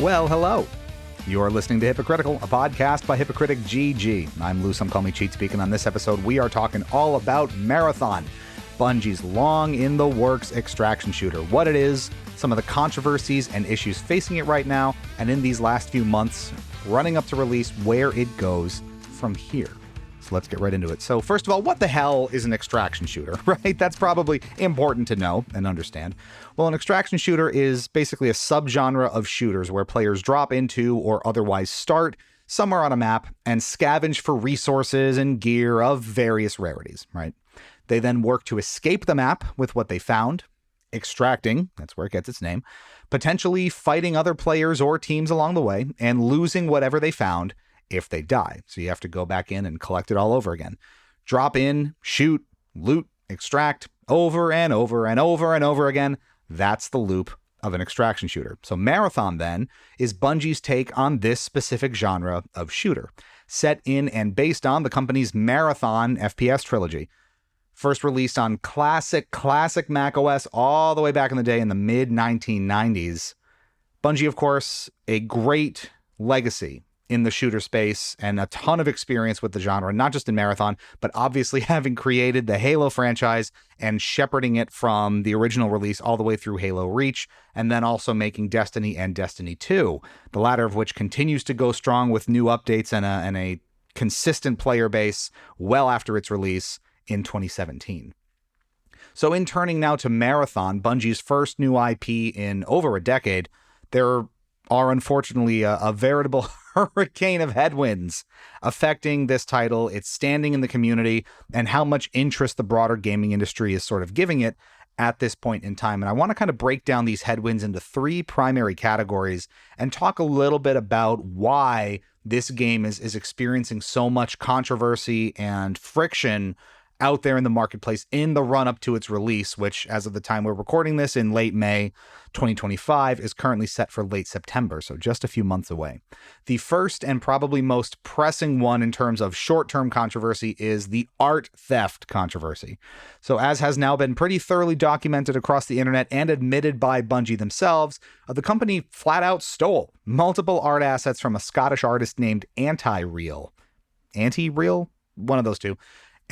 Well, hello. You're listening to Hypocritical, a podcast by Hypocritic GG. I'm Lou, some call me Cheat. Speaking on this episode, we are talking all about Marathon, Bungie's long-in-the-works extraction shooter, what it is, some of the controversies and issues facing it right now, and in these last few months, running up to release, where it goes from here. So let's get right into it. So first of all, what the hell is an extraction shooter, right? That's probably important to know and understand. Well, an extraction shooter is basically a subgenre of shooters where players drop into or otherwise start somewhere on a map and scavenge for resources and gear of various rarities, right? They then work to escape the map with what they found, extracting, that's where it gets its name, potentially fighting other players or teams along the way, and losing whatever they found if they die. So you have to go back in and collect it all over again. Drop in, shoot, loot, extract, over and over and over and over again. That's the loop of an extraction shooter. So Marathon, then, is Bungie's take on this specific genre of shooter, set in and based on the company's Marathon FPS trilogy. First released on classic macOS all the way back in the day in the mid-1990s. Bungie, of course, a great legacy in the shooter space and a ton of experience with the genre, not just in Marathon, but obviously having created the Halo franchise and shepherding it from the original release all the way through Halo Reach, and then also making Destiny and Destiny 2, the latter of which continues to go strong with new updates and a consistent player base well after its release in 2017. So in turning now to Marathon, Bungie's first new IP in over a decade, there are unfortunately a veritable hurricane of headwinds affecting this title, its standing in the community, and how much interest the broader gaming industry is sort of giving it at this point in time. And I want to kind of break down these headwinds into three primary categories and talk a little bit about why this game is experiencing so much controversy and friction out there in the marketplace in the run-up to its release, which, as of the time we're recording this in late May 2025, is currently set for late September, so just a few months away. The first and probably most pressing one in terms of short-term controversy is the art theft controversy. So as has now been pretty thoroughly documented across the internet and admitted by Bungie themselves, the company flat out stole multiple art assets from a Scottish artist named Anti-Real. Anti-Real? One of those two.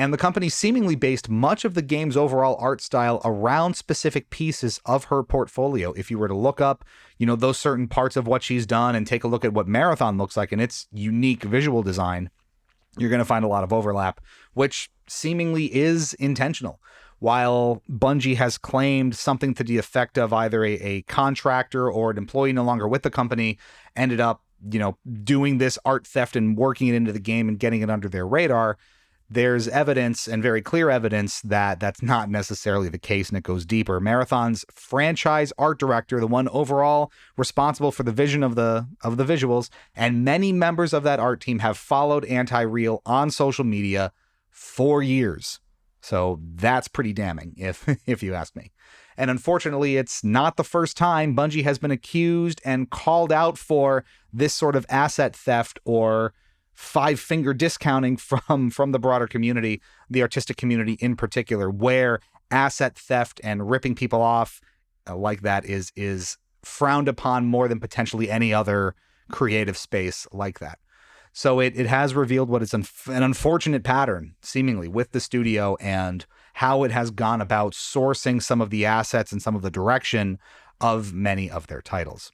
And the company seemingly based much of the game's overall art style around specific pieces of her portfolio. If you were to look up, those certain parts of what she's done and take a look at what Marathon looks like in its unique visual design, you're going to find a lot of overlap, which seemingly is intentional. While Bungie has claimed something to the effect of either a contractor or an employee no longer with the company ended up, doing this art theft and working it into the game and getting it under their radar, there's evidence, and very clear evidence, that that's not necessarily the case, and it goes deeper. Marathon's franchise art director, the one overall responsible for the vision of the visuals, and many members of that art team have followed Anti-Real on social media for years. So that's pretty damning, if you ask me. And unfortunately, it's not the first time Bungie has been accused and called out for this sort of asset theft or five-finger discounting from the broader community, the artistic community in particular, where asset theft and ripping people off like that is frowned upon more than potentially any other creative space like that. So it has revealed what is an unfortunate pattern, seemingly, with the studio and how it has gone about sourcing some of the assets and some of the direction of many of their titles.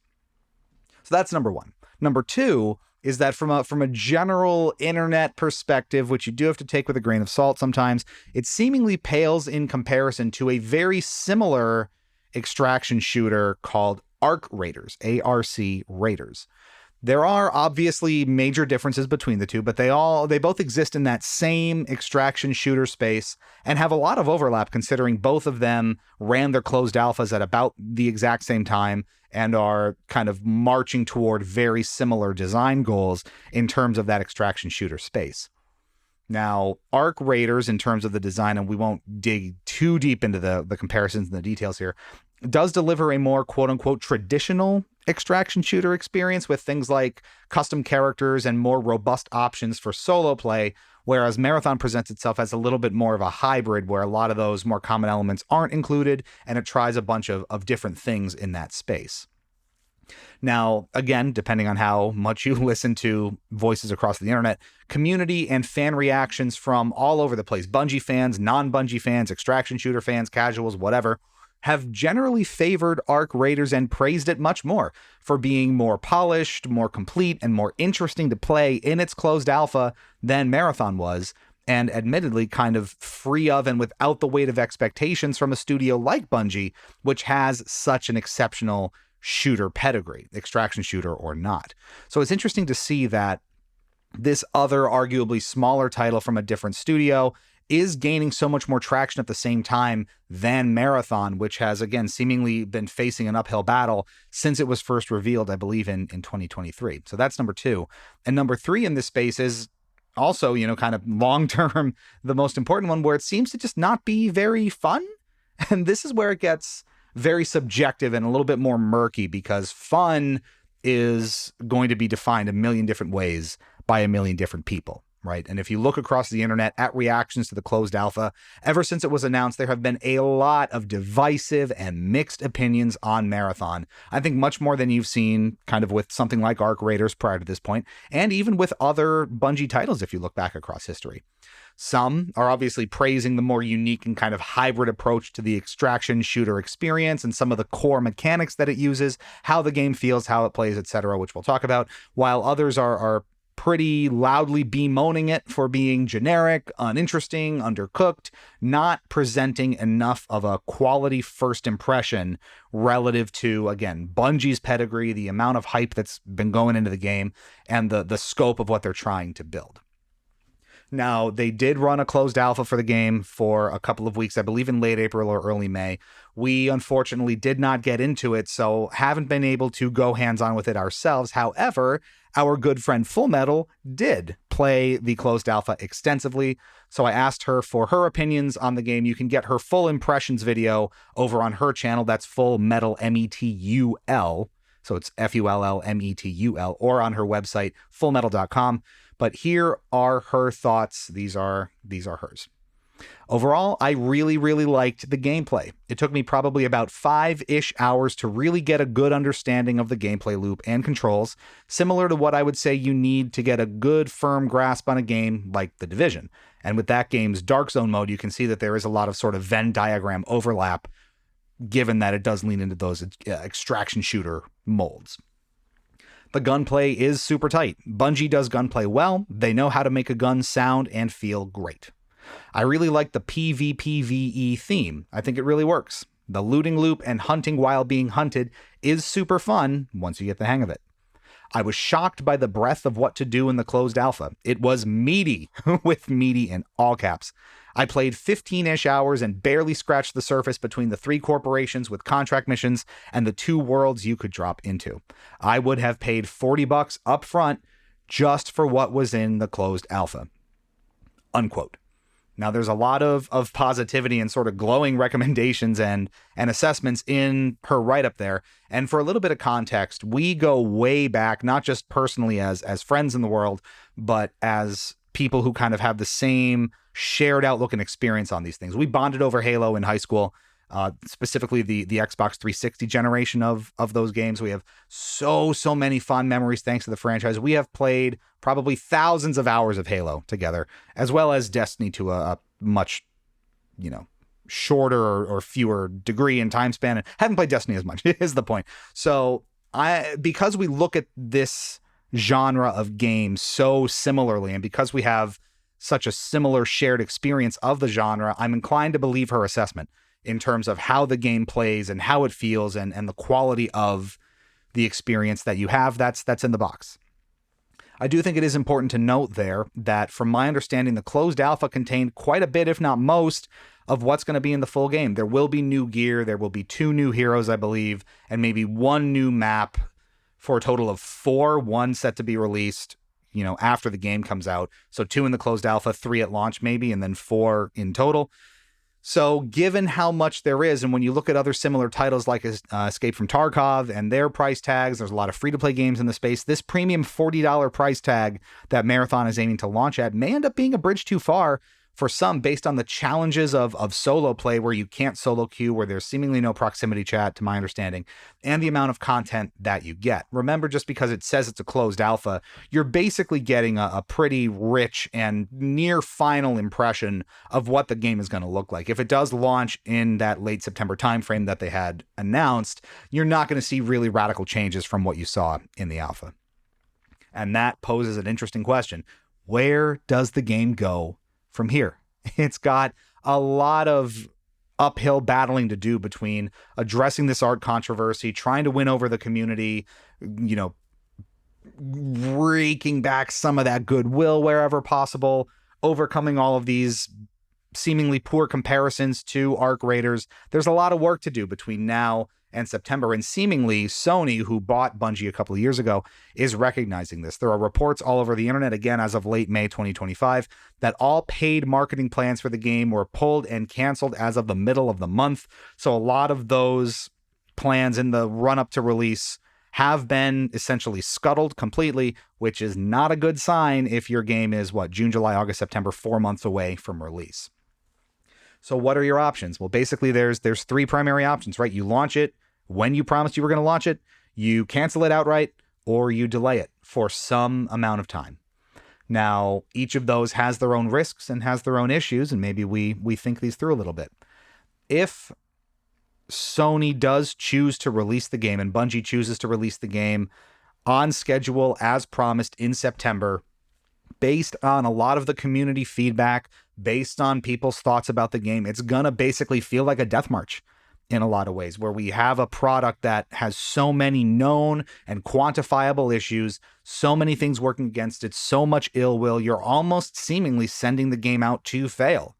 So that's number one. Number two is that from a general internet perspective, which you do have to take with a grain of salt sometimes, it seemingly pales in comparison to a very similar extraction shooter called Arc Raiders, ARC Raiders. There are obviously major differences between the two, but they both exist in that same extraction shooter space and have a lot of overlap, considering both of them ran their closed alphas at about the exact same time and are kind of marching toward very similar design goals in terms of that extraction shooter space. Now, Arc Raiders, in terms of the design, and we won't dig too deep into the comparisons and the details here, does deliver a more quote-unquote traditional extraction shooter experience with things like custom characters and more robust options for solo play, whereas Marathon presents itself as a little bit more of a hybrid where a lot of those more common elements aren't included and it tries a bunch of different things in that space. Now, again, depending on how much you listen to voices across the internet, community and fan reactions from all over the place, Bungie fans, non-Bungie fans, extraction shooter fans, casuals, whatever, have generally favored Arc Raiders and praised it much more for being more polished, more complete, and more interesting to play in its closed alpha than Marathon was, and admittedly kind of free of and without the weight of expectations from a studio like Bungie, which has such an exceptional shooter pedigree, extraction shooter or not. So it's interesting to see that this other arguably smaller title from a different studio is gaining so much more traction at the same time than Marathon, which has, again, seemingly been facing an uphill battle since it was first revealed, I believe, in 2023. So that's number 2. And number 3 in this space is also, kind of long-term, the most important one, where it seems to just not be very fun. And this is where it gets very subjective and a little bit more murky, because fun is going to be defined a million different ways by a million different people, right? And if you look across the internet at reactions to the closed alpha, ever since it was announced, there have been a lot of divisive and mixed opinions on Marathon. I think much more than you've seen kind of with something like Arc Raiders prior to this point, and even with other Bungie titles if you look back across history. Some are obviously praising the more unique and kind of hybrid approach to the extraction shooter experience and some of the core mechanics that it uses, how the game feels, how it plays, etc., which we'll talk about, while others are pretty loudly bemoaning it for being generic, uninteresting, undercooked, not presenting enough of a quality first impression relative to, again, Bungie's pedigree, the amount of hype that's been going into the game, and the scope of what they're trying to build. Now, they did run a closed alpha for the game for a couple of weeks, I believe in late April or early May. We unfortunately did not get into it, so haven't been able to go hands-on with it ourselves. However, our good friend Full Metal did play the closed alpha extensively, so I asked her for her opinions on the game. You can get her full impressions video over on her channel. That's Full Metal, METUL. So it's FULLMETUL, or on her website, fullmetal.com. But here are her thoughts. These are hers. Overall, I really, really liked the gameplay. It took me probably about 5-ish hours to really get a good understanding of the gameplay loop and controls, similar to what I would say you need to get a good, firm grasp on a game like The Division. And with that game's Dark Zone mode, you can see that there is a lot of sort of Venn diagram overlap, given that it does lean into those extraction shooter molds. The gunplay is super tight. Bungie does gunplay well. They know how to make a gun sound and feel great. I really like the PvPvE theme. I think it really works. The looting loop and hunting while being hunted is super fun once you get the hang of it. I was shocked by the breadth of what to do in the closed alpha. It was meaty, with meaty in all caps. I played 15-ish hours and barely scratched the surface between the 3 corporations with contract missions and the 2 worlds you could drop into. I would have paid $40 up front just for what was in the closed alpha. Unquote. Now, there's a lot of positivity and sort of glowing recommendations and assessments in her write-up there. And for a little bit of context, we go way back, not just personally as friends in the world, but as people who kind of have the same shared outlook and experience on these things. We bonded over Halo in high school, specifically the Xbox 360 generation of those games. We have so many fond memories thanks to the franchise. We have played probably thousands of hours of Halo together, as well as Destiny to a much, shorter or fewer degree and time span. And haven't played Destiny as much is the point. So because we look at this genre of games so similarly, and because we have such a similar shared experience of the genre, I'm inclined to believe her assessment in terms of how the game plays and how it feels and the quality of the experience that you have that's in the box. I do think it is important to note there that from my understanding, the closed alpha contained quite a bit, if not most, of what's going to be in the full game. There will be new gear, there will be 2 new heroes, I believe, and maybe 1 new map for a total of 4, 1 set to be released, after the game comes out. So 2 in the closed alpha, 3 at launch maybe, and then 4 in total. So given how much there is, and when you look at other similar titles like Escape from Tarkov and their price tags, there's a lot of free-to-play games in the space. This premium $40 price tag that Marathon is aiming to launch at may end up being a bridge too far For some, based on the challenges of solo play where you can't solo queue, where there's seemingly no proximity chat, to my understanding, and the amount of content that you get. Remember, just because it says it's a closed alpha, you're basically getting a pretty rich and near final impression of what the game is going to look like. If it does launch in that late September timeframe that they had announced, you're not going to see really radical changes from what you saw in the alpha. And that poses an interesting question. Where does the game go from here? It's got a lot of uphill battling to do between addressing this art controversy, trying to win over the community, raking back some of that goodwill wherever possible, overcoming all of these seemingly poor comparisons to Arc Raiders. There's a lot of work to do between now and September, and seemingly Sony, who bought Bungie a couple of years ago, is recognizing this. There are reports all over the internet, again, as of late May 2025, that all paid marketing plans for the game were pulled and canceled as of the middle of the month. So a lot of those plans in the run-up to release have been essentially scuttled completely, which is not a good sign if your game is, June, July, August, September, 4 months away from release. So what are your options? Well, basically, there's three primary options, right? You launch it when you promised you were going to launch it, you cancel it outright, or you delay it for some amount of time. Now, each of those has their own risks and has their own issues, and maybe we think these through a little bit. If Sony does choose to release the game and Bungie chooses to release the game on schedule as promised in September, based on a lot of the community feedback, based on people's thoughts about the game, it's going to basically feel like a death march in a lot of ways, where we have a product that has so many known and quantifiable issues, so many things working against it, so much ill will, you're almost seemingly sending the game out to fail.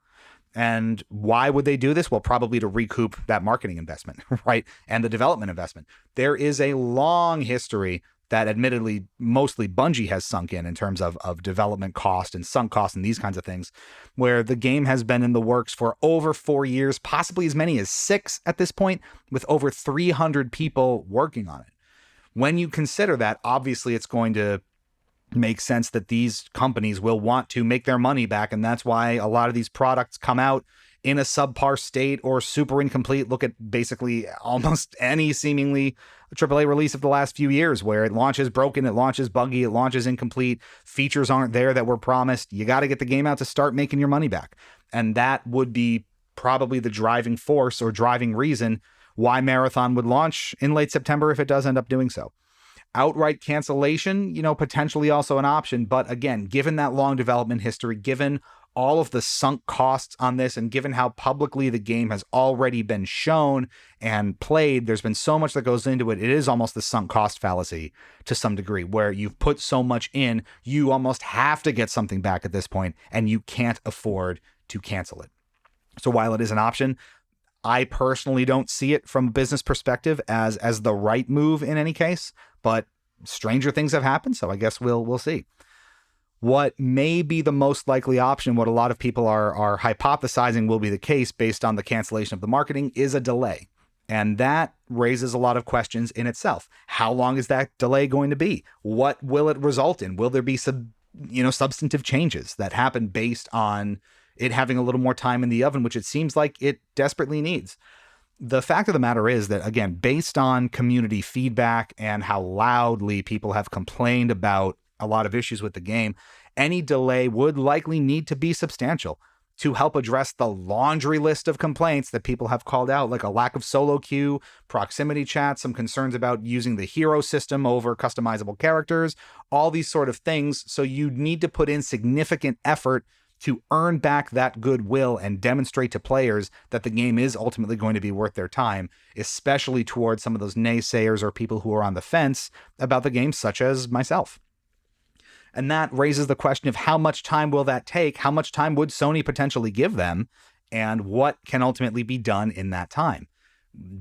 And why would they do this? Well, probably to recoup that marketing investment, right? And the development investment. There is a long history that admittedly mostly Bungie has sunk in terms of development cost and sunk cost and these kinds of things, where the game has been in the works for over 4 years, possibly as many as 6 at this point, with over 300 people working on it. When you consider that, obviously it's going to make sense that these companies will want to make their money back, and that's why a lot of these products come out in a subpar state or super incomplete. Look at basically almost any seemingly AAA release of the last few years, where it launches broken, it launches buggy, it launches incomplete, features aren't there that were promised. You got to get the game out to start making your money back. And that would be probably the driving force or driving reason why Marathon would launch in late September if it does end up doing so. Outright cancellation, potentially also an option. But again, given that long development history, given all of the sunk costs on this, and given how publicly the game has already been shown and played, there's been so much that goes into it. It is almost the sunk cost fallacy to some degree, where you've put so much in, you almost have to get something back at this point, and you can't afford to cancel it. So while it is an option, I personally don't see it from a business perspective as the right move in any case, but stranger things have happened, so I guess we'll see. What may be the most likely option, what a lot of people are hypothesizing will be the case based on the cancellation of the marketing, is a delay. And that raises a lot of questions in itself. How long is that delay going to be? What will it result in? Will there be some, substantive changes that happen based on it having a little more time in the oven, which it seems like it desperately needs? The fact of the matter is that, again, based on community feedback and how loudly people have complained about a lot of issues with the game, any delay would likely need to be substantial to help address the laundry list of complaints that people have called out, like a lack of solo queue, proximity chat, some concerns about using the hero system over customizable characters, all these sort of things. So you need to put in significant effort to earn back that goodwill and demonstrate to players that the game is ultimately going to be worth their time, especially towards some of those naysayers or people who are on the fence about the game, such as myself. And that raises the question of how much time will that take? How much time would Sony potentially give them? And what can ultimately be done in that time?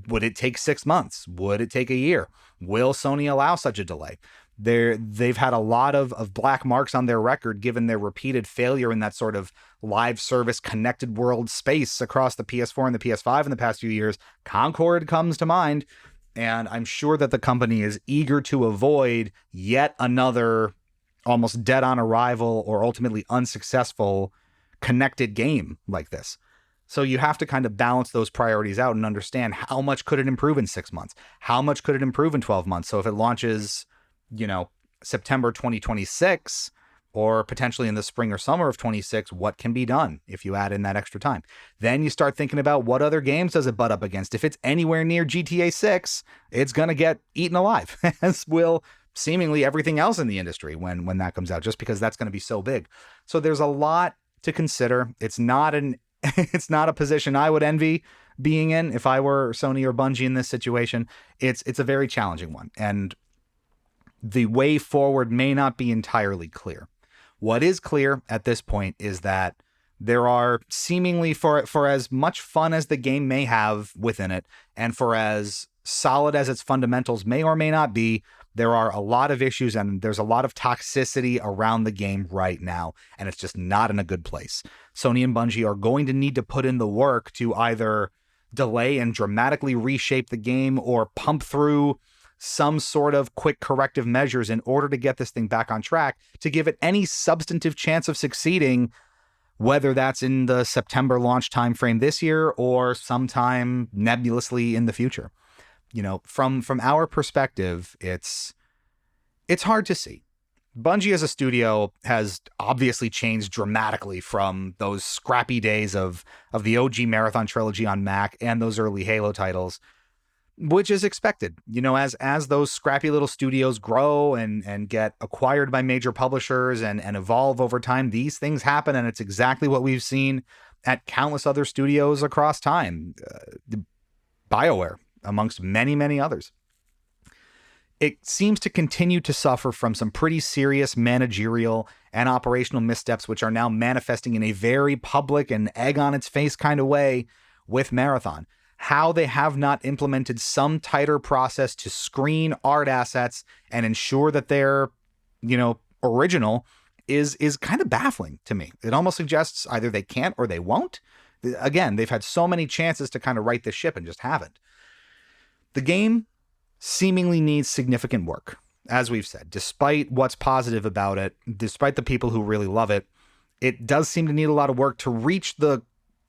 Would it take 6 months? Would it take a year? Will Sony allow such a delay? They've had a lot of black marks on their record given their repeated failure in that sort of live service connected world space across the PS4 and the PS5 in the past few years. Concord comes to mind, and I'm sure that the company is eager to avoid yet another almost dead on arrival or ultimately unsuccessful connected game like this. So you have to kind of balance those priorities out and understand how much could it improve in 6 months? How much could it improve in 12 months? So if it launches, September 2026, or potentially in the spring or summer of 26, what can be done if you add in that extra time? Then you start thinking about what other games does it butt up against. If it's anywhere near GTA 6, it's going to get eaten alive, as will seemingly everything else in the industry when that comes out, just because that's going to be so big. So there's a lot to consider. It's not a position I would envy being in if I were Sony or Bungie in this situation. It's a very challenging one, and the way forward may not be entirely clear. What is clear at this point is that there are seemingly, for as much fun as the game may have within it, and for as solid as its fundamentals may or may not be, there are a lot of issues and there's a lot of toxicity around the game right now, and it's just not in a good place. Sony and Bungie are going to need to put in the work to either delay and dramatically reshape the game or pump through some sort of quick corrective measures in order to get this thing back on track, to give it any substantive chance of succeeding, whether that's in the September launch timeframe this year or sometime nebulously in the future. From our perspective, it's hard to see. Bungie as a studio has obviously changed dramatically from those scrappy days of the OG Marathon trilogy on Mac and those early Halo titles, which is expected. As those scrappy little studios grow and get acquired by major publishers and evolve over time, these things happen, and it's exactly what we've seen at countless other studios across time. BioWare, amongst many, many others. It seems to continue to suffer from some pretty serious managerial and operational missteps, which are now manifesting in a very public and egg on its face kind of way with Marathon. How they have not implemented some tighter process to screen art assets and ensure that they're, original is kind of baffling to me. It almost suggests either they can't or they won't. Again, they've had so many chances to kind of right this ship and just haven't. The game seemingly needs significant work, as we've said. Despite what's positive about it, despite the people who really love it, it does seem to need a lot of work to reach the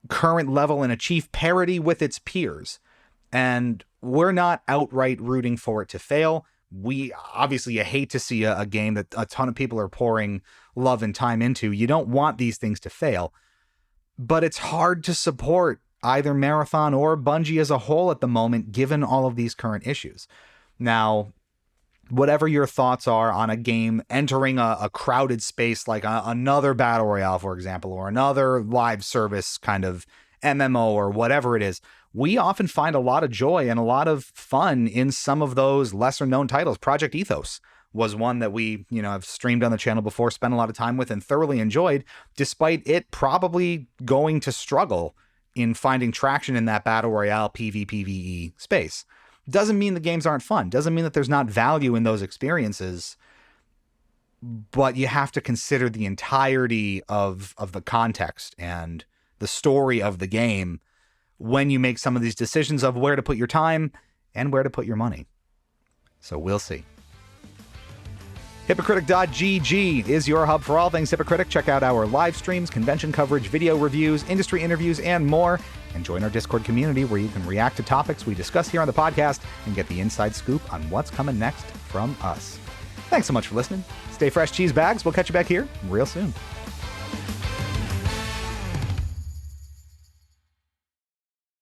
current level and achieve parity with its peers. And we're not outright rooting for it to fail. We obviously, you hate to see a game that a ton of people are pouring love and time into. You don't want these things to fail, but it's hard to support either Marathon or Bungie as a whole at the moment, given all of these current issues. Now, whatever your thoughts are on a game entering a crowded space like another Battle Royale, for example, or another live service kind of MMO or whatever it is, we often find a lot of joy and a lot of fun in some of those lesser known titles. Project Ethos was one that we, have streamed on the channel before, spent a lot of time with, and thoroughly enjoyed, despite it probably going to struggle in finding traction in that Battle Royale PvPvE space. Doesn't mean the games aren't fun. Doesn't mean that there's not value in those experiences, but you have to consider the entirety of the context and the story of the game when you make some of these decisions of where to put your time and where to put your money. So we'll see. Hypocritic.gg is your hub for all things Hypocritic. Check out our live streams, convention coverage, video reviews, industry interviews, and more. And join our Discord community where you can react to topics we discuss here on the podcast and get the inside scoop on what's coming next from us. Thanks so much for listening. Stay fresh, cheese bags. We'll catch you back here real soon.